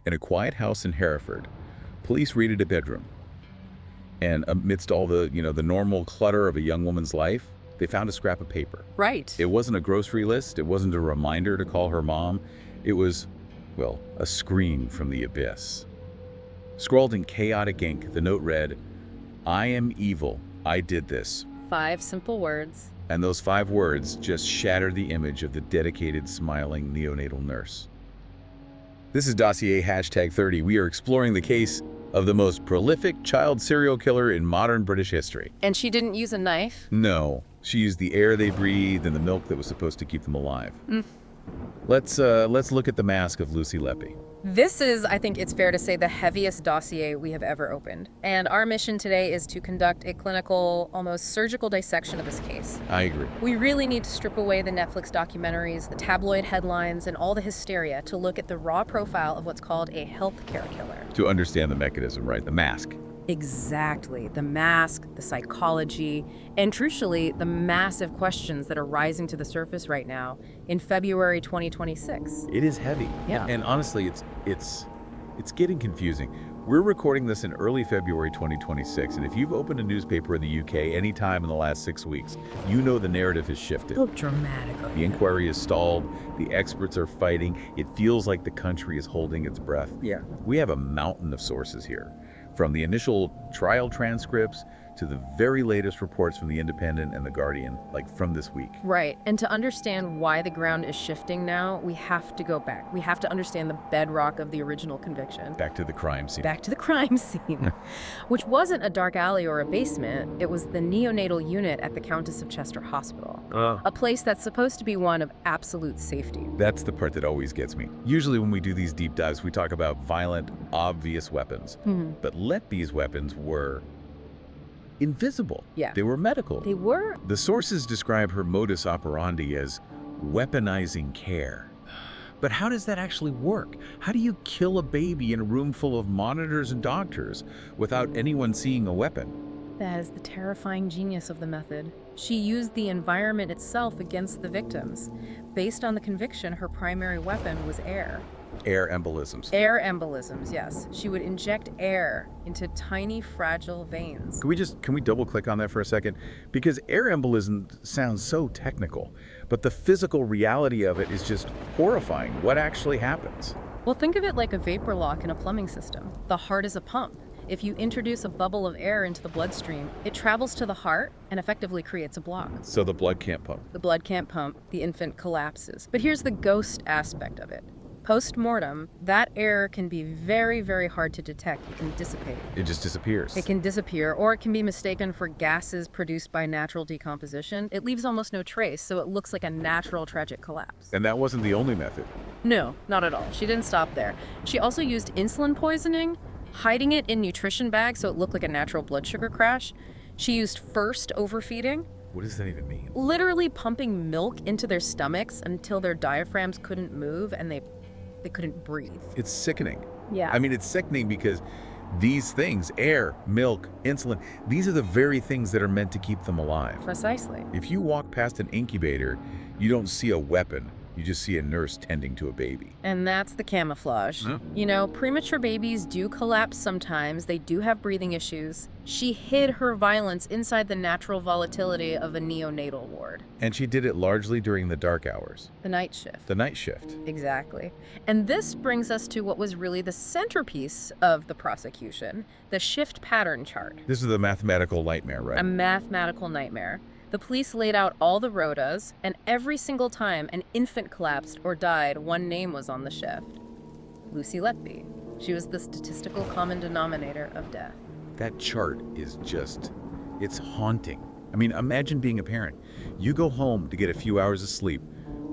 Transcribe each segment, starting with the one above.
In a quiet house in Hereford, police raided a bedroom. And amidst all the normal clutter of a young woman's life, they found a scrap of paper. Right. It wasn't a grocery list. It wasn't a reminder to call her mom. It was, well, a scream from the abyss. Scrawled in chaotic ink, the note read, "I am evil. I did this." 5 simple words. And those 5 words just shattered the image of the dedicated, smiling neonatal nurse. This is Dossier #30. We are exploring the case of the most prolific child serial killer in modern British history. And she didn't use a knife? No, she used the air they breathed and the milk that was supposed to keep them alive. Let's look at the mask of Lucy Letby. This is, I think it's fair to say, the heaviest dossier we have ever opened. And our mission today is to conduct a clinical, almost surgical dissection of this case. I agree. We really need to strip away the Netflix documentaries, the tabloid headlines, and all the hysteria to look at the raw profile of what's called a healthcare killer. To understand the mechanism, right? The mask. Exactly. The mask, the psychology, and crucially, the massive questions that are rising to the surface right now in February 2026. It is heavy. Yeah. And honestly, it's getting confusing. We're recording this in early February 2026, and if you've opened a newspaper in the UK any time in the last 6 weeks, you know the narrative has shifted. Oh, dramatically. The inquiry is stalled, the experts are fighting, it feels like the country is holding its breath. Yeah. We have a mountain of sources here. From the initial trial transcripts to the very latest reports from The Independent and The Guardian, like from this week. Right. And to understand why the ground is shifting now, we have to go back. We have to understand the bedrock of the original conviction. Back to the crime scene. Back to the crime scene, which wasn't a dark alley or a basement. It was the neonatal unit at the Countess of Chester Hospital, a place that's supposed to be one of absolute safety. That's the part that always gets me. Usually when we do these deep dives, we talk about violent, obvious weapons. But Letby's weapons were invisible. Yeah. They were medical. They were. The sources describe her modus operandi as weaponizing care. But how does that actually work? How do you kill a baby in a room full of monitors and doctors without anyone seeing a weapon? That is the terrifying genius of the method. She used the environment itself against the victims. Based on the conviction, her primary weapon was air. Air embolisms. Air embolisms, yes. She would inject air into tiny, fragile veins. Can we double click on that for a second? Because air embolism sounds so technical, but the physical reality of it is just horrifying. What actually happens? Well, think of it like a vapor lock in a plumbing system. The heart is a pump. If you introduce a bubble of air into the bloodstream, it travels to the heart and effectively creates a block. So the blood can't pump. The blood can't pump, the infant collapses. But here's the ghost aspect of it. Post-mortem, that air can be very, very hard to detect. It can dissipate. It just disappears. It can disappear, or it can be mistaken for gases produced by natural decomposition. It leaves almost no trace, so it looks like a natural tragic collapse. And that wasn't the only method. No, not at all. She didn't stop there. She also used insulin poisoning, hiding it in nutrition bags so it looked like a natural blood sugar crash. She used first overfeeding. What does that even mean? Literally pumping milk into their stomachs until their diaphragms couldn't move and they couldn't breathe. It's sickening. Yeah. I mean, it's sickening because these things, air, milk, insulin, these are the very things that are meant to keep them alive. Precisely. If you walk past an incubator, you don't see a weapon. You just see a nurse tending to a baby. And that's the camouflage. Huh? You know, premature babies do collapse sometimes. They do have breathing issues. She hid her violence inside the natural volatility of a neonatal ward. And she did it largely during the dark hours. The night shift. The night shift. Exactly. And this brings us to what was really the centerpiece of the prosecution, the shift pattern chart. This is the mathematical nightmare, right? A mathematical nightmare. The police laid out all the rotas, and every single time an infant collapsed or died, one name was on the shift. Lucy Letby. She was the statistical common denominator of death. That chart is just, it's haunting. I mean, imagine being a parent. You go home to get a few hours of sleep,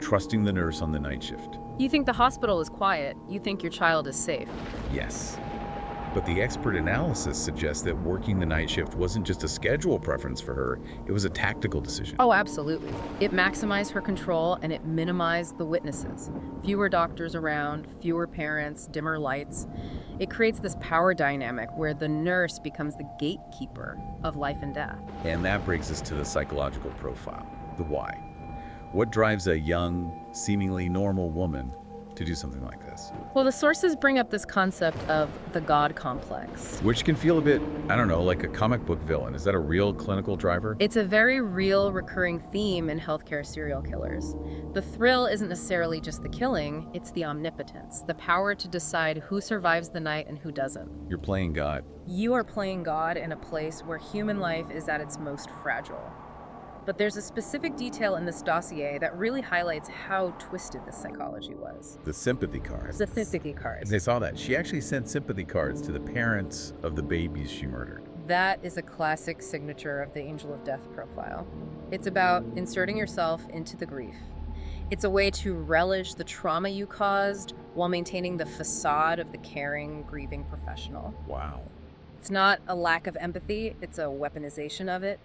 trusting the nurse on the night shift. You think the hospital is quiet. You think your child is safe. Yes. But the expert analysis suggests that working the night shift wasn't just a schedule preference for her, it was a tactical decision. Oh, absolutely. It maximized her control and it minimized the witnesses. Fewer doctors around, fewer parents, dimmer lights. It creates this power dynamic where the nurse becomes the gatekeeper of life and death. And that brings us to the psychological profile, the why. What drives a young, seemingly normal woman to do something like this? Well, the sources bring up this concept of the God complex. Which can feel a bit, I don't know, like a comic book villain. Is that a real clinical driver? It's a very real recurring theme in healthcare serial killers. The thrill isn't necessarily just the killing, it's the omnipotence, the power to decide who survives the night and who doesn't. You're playing God. You are playing God in a place where human life is at its most fragile. But there's a specific detail in this dossier that really highlights how twisted this psychology was. The sympathy cards. The sympathy cards. They saw that. She actually sent sympathy cards to the parents of the babies she murdered. That is a classic signature of the angel of death profile. It's about inserting yourself into the grief. It's a way to relish the trauma you caused while maintaining the facade of the caring, grieving professional. Wow. It's not a lack of empathy, it's a weaponization of it.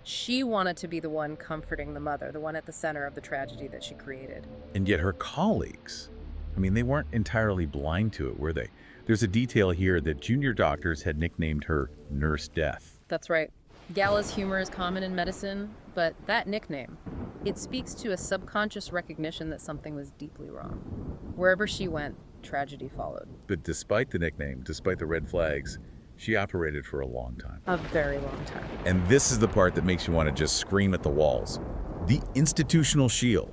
She wanted to be the one comforting the mother, the one at the center of the tragedy that she created. And yet her colleagues, I mean, they weren't entirely blind to it, were they? There's a detail here that junior doctors had nicknamed her Nurse Death. That's right. Gallows humor is common in medicine, but that nickname, it speaks to a subconscious recognition that something was deeply wrong. Wherever she went, tragedy followed. But despite the nickname, despite the red flags, she operated for a long time. A very long time. And this is the part that makes you want to just scream at the walls. The institutional shield.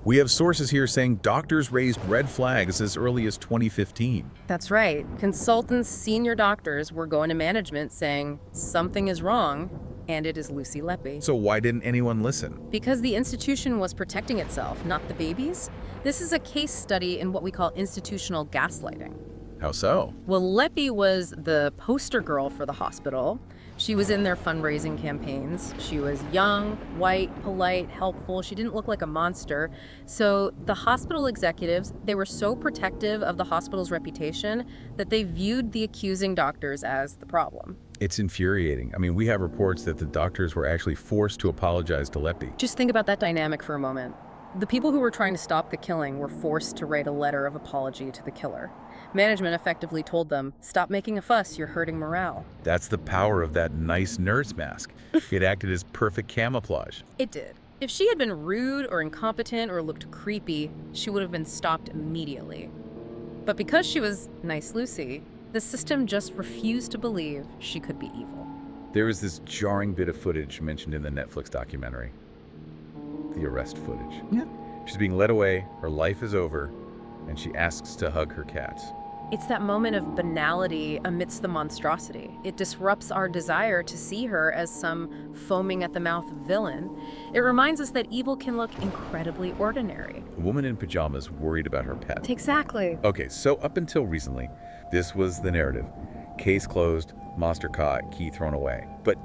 We have sources here saying doctors raised red flags as early as 2015. That's right. Consultants, senior doctors were going to management saying something is wrong, and it is Lucy Letby. So why didn't anyone listen? Because the institution was protecting itself, not the babies. This is a case study in what we call institutional gaslighting. How so? Well, Letby was the poster girl for the hospital. She was in their fundraising campaigns. She was young, white, polite, helpful. She didn't look like a monster. So the hospital executives, they were so protective of the hospital's reputation that they viewed the accusing doctors as the problem. It's infuriating. I mean, we have reports that the doctors were actually forced to apologize to Letby. Just think about that dynamic for a moment. The people who were trying to stop the killing were forced to write a letter of apology to the killer. Management effectively told them, stop making a fuss, you're hurting morale. That's the power of that nice nurse mask. It acted as perfect camouflage. It did. If she had been rude or incompetent or looked creepy, she would have been stopped immediately. But because she was nice Lucy, the system just refused to believe she could be evil. There is this jarring bit of footage mentioned in the Netflix documentary. The arrest footage. Yeah. She's being led away, her life is over, and she asks to hug her cats. It's that moment of banality amidst the monstrosity. It disrupts our desire to see her as some foaming at the mouth villain. It reminds us that evil can look incredibly ordinary. A woman in pajamas worried about her pet. Exactly. Okay, so up until recently, this was the narrative. Case closed, monster caught, key thrown away. But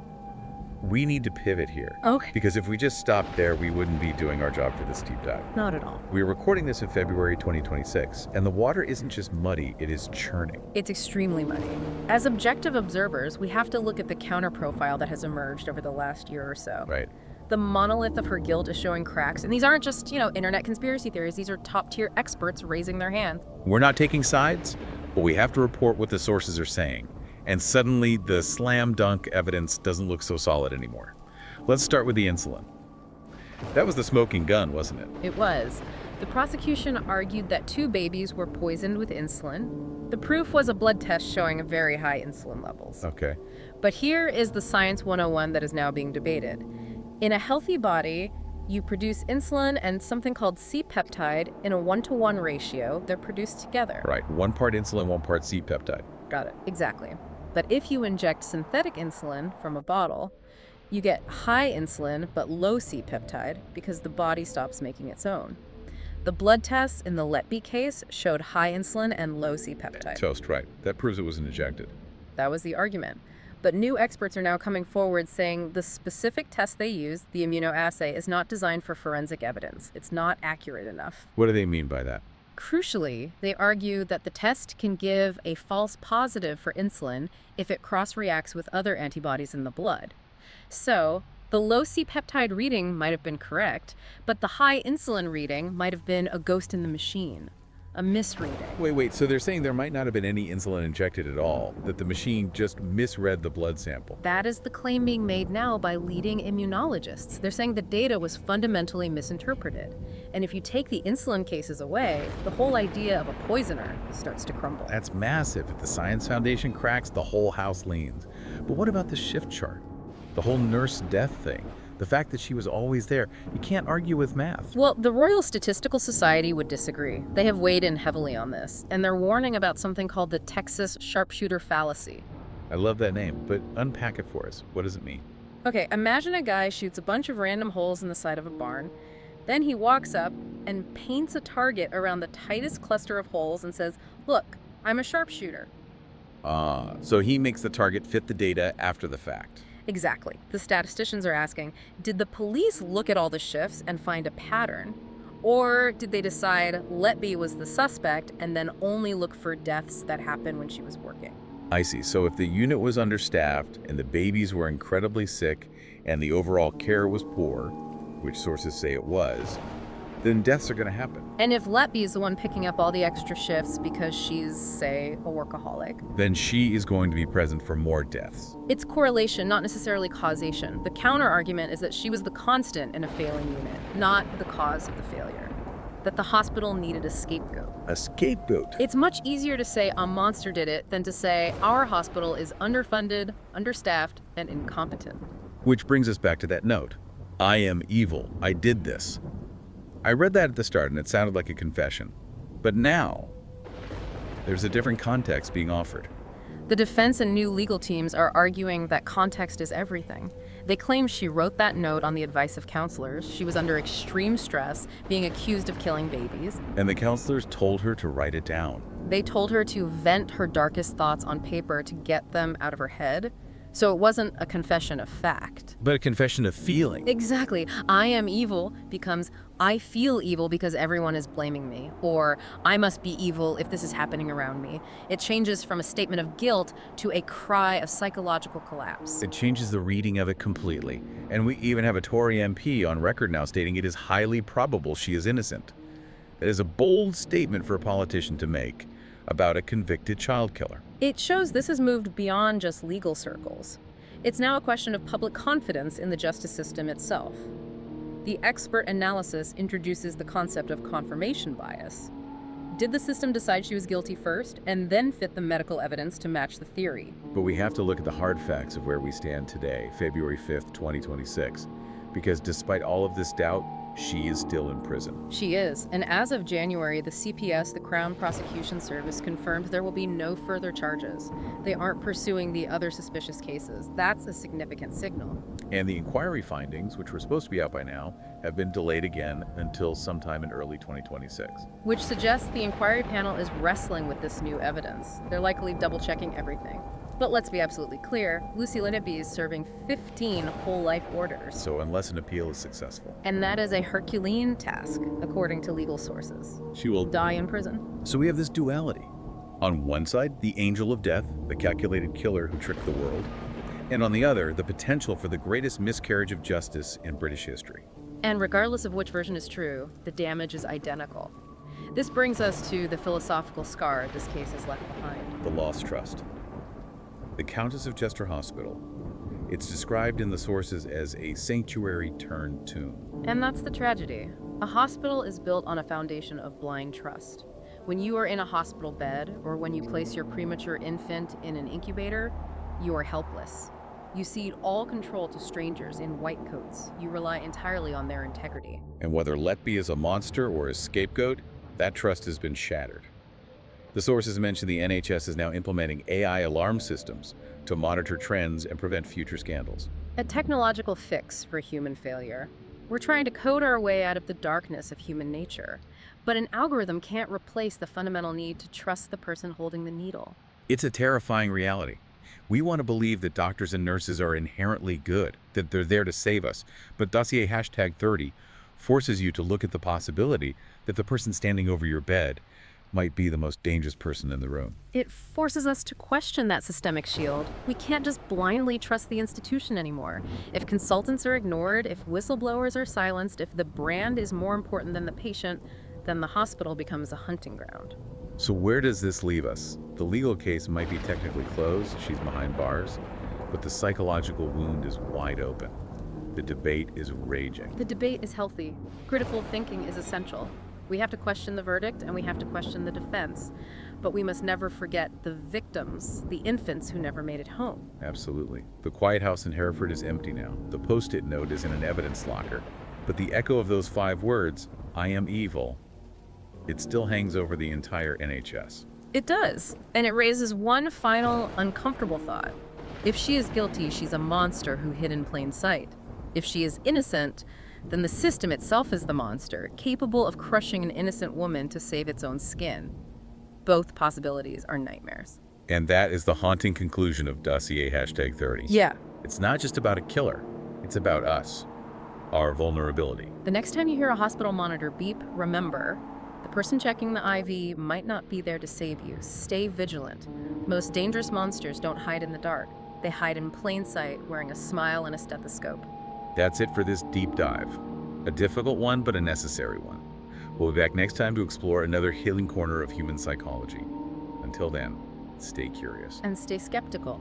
we need to pivot here. Okay. Because if we just stopped there, we wouldn't be doing our job for this deep dive. Not at all. We're recording this in February 2026, and the water isn't just muddy, it is churning. It's extremely muddy. As objective observers, we have to look at the counterprofile that has emerged over the last year or so. Right. The monolith of her guilt is showing cracks, and these aren't just, internet conspiracy theories. These are top-tier experts raising their hand. We're not taking sides, but we have to report what the sources are saying. And suddenly, the slam dunk evidence doesn't look so solid anymore. Let's start with the insulin. That was the smoking gun, wasn't it? It was. The prosecution argued that 2 babies were poisoned with insulin. The proof was a blood test showing very high insulin levels. Okay. But here is the Science 101 that is now being debated. In a healthy body, you produce insulin and something called C-peptide in a 1-to-1 ratio. They're produced together. Right, 1 part insulin, 1 part C-peptide. Got it. Exactly. But if you inject synthetic insulin from a bottle, you get high insulin but low C-peptide because the body stops making its own. The blood tests in the Letby case showed high insulin and low C-peptide. Toast, right. That proves it wasn't injected. That was the argument. But new experts are now coming forward saying the specific test they used, the immunoassay, is not designed for forensic evidence. It's not accurate enough. What do they mean by that? Crucially, they argue that the test can give a false positive for insulin if it cross-reacts with other antibodies in the blood. So, the low C-peptide reading might have been correct, but the high insulin reading might have been a ghost in the machine. a misreading. Wait, so they're saying there might not have been any insulin injected at all, that the machine just misread the blood sample. That is the claim being made now by leading immunologists. They're saying the data was fundamentally misinterpreted. And if you take the insulin cases away, the whole idea of a poisoner starts to crumble. That's massive. If the science foundation cracks, the whole house leans. But what about the shift chart? The whole nurse death thing? The fact that she was always there. You can't argue with math. Well, the Royal Statistical Society would disagree. They have weighed in heavily on this, and they're warning about something called the Texas sharpshooter fallacy. I love that name, but unpack it for us. What does it mean? Okay, imagine a guy shoots a bunch of random holes in the side of a barn. Then he walks up and paints a target around the tightest cluster of holes and says, "Look, I'm a sharpshooter." So he makes the target fit the data after the fact. Exactly. The statisticians are asking, did the police look at all the shifts and find a pattern? Or did they decide Letby was the suspect and then only look for deaths that happened when she was working? I see. So if the unit was understaffed and the babies were incredibly sick and the overall care was poor, which sources say it was, then deaths are going to happen. And if Letby is the one picking up all the extra shifts because she's, say, a workaholic, then she is going to be present for more deaths. it's correlation, not necessarily causation. The counter-argument is that she was the constant in a failing unit, not the cause of the failure. That the hospital needed a scapegoat. A scapegoat? It's much easier to say a monster did it than to say our hospital is underfunded, understaffed, and incompetent. Which brings us back to that note. I am evil. I did this. I read that at the start and it sounded like a confession. But now, there's a different context being offered. The defense and new legal teams are arguing that context is everything. They claim she wrote that note on the advice of counselors. She was under extreme stress, being accused of killing babies. And the counselors told her to write it down. They told her to vent her darkest thoughts on paper to get them out of her head. So it wasn't a confession of fact. But a confession of feeling. Exactly. I am evil becomes I feel evil because everyone is blaming me. Or I must be evil if this is happening around me. It changes from a statement of guilt to a cry of psychological collapse. It changes the reading of it completely. And we even have a Tory MP on record now stating it is highly probable she is innocent. That is a bold statement for a politician to make about a convicted child killer. It shows this has moved beyond just legal circles. It's now a question of public confidence in the justice system itself. The expert analysis introduces the concept of confirmation bias. Did the system decide she was guilty first and then fit the medical evidence to match the theory? But we have to look at the hard facts of where we stand today, February 5th, 2026. Because despite all of this doubt, she is still in prison. She is, and as of January, the CPS, the Crown Prosecution Service, confirmed there will be no further charges. They aren't pursuing the other suspicious cases. That's a significant signal. And the inquiry findings, which were supposed to be out by now, have been delayed again until sometime in early 2026. Which suggests the inquiry panel is wrestling with this new evidence. They're likely double-checking everything. But let's be absolutely clear, Lucy Letby is serving 15 whole life orders. So unless an appeal is successful. And that is a Herculean task, according to legal sources. She will Die in prison. So we have this duality. On one side, the angel of death, the calculated killer who tricked the world. And on the other, the potential for the greatest miscarriage of justice in British history. And regardless of which version is true, the damage is identical. This brings us to the philosophical scar this case has left behind. The lost trust. The Countess of Chester Hospital. It's described in the sources as a sanctuary turned tomb. And that's the tragedy. A hospital is built on a foundation of blind trust. When you are in a hospital bed, or when you place your premature infant in an incubator, you are helpless. You cede all control to strangers in white coats. You rely entirely on their integrity. And whether Letby is a monster or a scapegoat, that trust has been shattered. The sources mention the NHS is now implementing AI alarm systems to monitor trends and prevent future scandals. A technological fix for human failure. We're trying to code our way out of the darkness of human nature. But an algorithm can't replace the fundamental need to trust the person holding the needle. It's a terrifying reality. We want to believe that doctors and nurses are inherently good, that they're there to save us. But Dossier #30 forces you to look at the possibility that the person standing over your bed might be the most dangerous person in the room. It forces us to question that systemic shield. We can't just blindly trust the institution anymore. If consultants are ignored, if whistleblowers are silenced, if the brand is more important than the patient, then the hospital becomes a hunting ground. So where does this leave us? The legal case might be technically closed, she's behind bars, but the psychological wound is wide open. The debate is raging. The debate is healthy. Critical thinking is essential. We have to question the verdict and we have to question the defense. But we must never forget the victims, the infants who never made it home. Absolutely. The quiet house in Hereford is empty now. The post-it note is in an evidence locker. But the echo of those 5 words, "I am evil," it still hangs over the entire NHS. It does. And it raises one final uncomfortable thought. If she is guilty, she's a monster who hid in plain sight. If she is innocent, then the system itself is the monster, capable of crushing an innocent woman to save its own skin. Both possibilities are nightmares. And that is the haunting conclusion of Dossier #30. Yeah. It's not just about a killer. It's about us, our vulnerability. The next time you hear a hospital monitor beep, remember, the person checking the IV might not be there to save you. Stay vigilant. The most dangerous monsters don't hide in the dark. They hide in plain sight, wearing a smile and a stethoscope. That's it for this deep dive. A difficult one, but a necessary one. We'll be back next time to explore another healing corner of human psychology. Until then, stay curious. And stay skeptical.